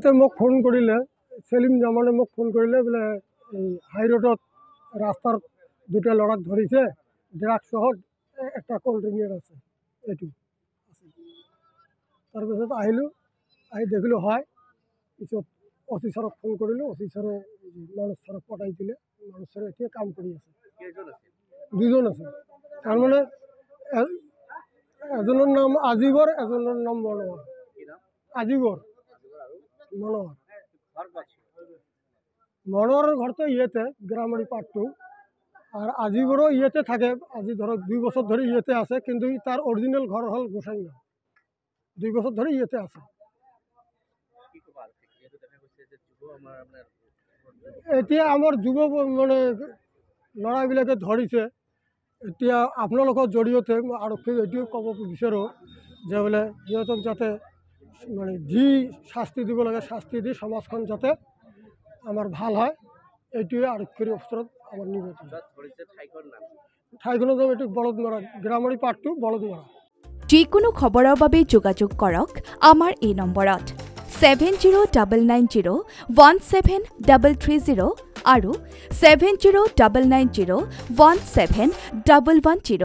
ইয়াতে মোক ফোন কৰিলে সেলিম জামানে মোক ফোন কৰিলে বোলে এই হাই ৰোডত ৰাস্তাৰ দুটা ল'ৰাক ধৰিছে ড্ৰাগছ সহ একটা কণ্টেইনাৰ আছে এইটো তাৰপিছত আহিলোঁ আহি দেখিলোঁ হয় পিছত অচি ছাৰক ফোন কৰিলোঁ অচি ছাৰে মানুষ ছাৰক পঠাই দিলে মানুষ ছাৰে এতিয়া কাম কৰি আছে দুজন আছে তাৰমানে এজনৰ নাম আজিবৰ এজনৰ নাম মনোহৰ আজিবৰ মনোহৰ মনোহরের ঘর তো ইয়েতে গ্রামারি পার্ট 2 আর আজিবরও ইয়েতে থাকে আজি ধরো 2 বছর ধরে ইয়েতে আছে কিন্তু তার অরিজিনাল ঘর হল গোসাইগাঁও 2 বছর ধরে ইয়েতে আছে এতিয়া আমার যুব মানে লড়াইবিলাকে ধরিছে এতিয়া আপোনালোকৰ জড়িয়তে আৰক্ষীক এইটোৱে ক'ব বিচাৰোঁ যে বোলে সিহঁতক যাতে মানে যি শাস্তি দিব লাগে শাস্তি দি সমাজখন যাতে আমার ভাল হয় এইটোৱে আৰক্ষীৰ ওচৰত আমাৰ নিবেদন ঠাইখনৰ নাম এইটো বলদমৰা গ্ৰামাৰী পাৰ্ট 2 বলদমৰা যিকোনো খবৰৰ বাবে যোগাযোগ কৰক আমাৰ এই নম্বৰত 7099017330 আৰু 7099017110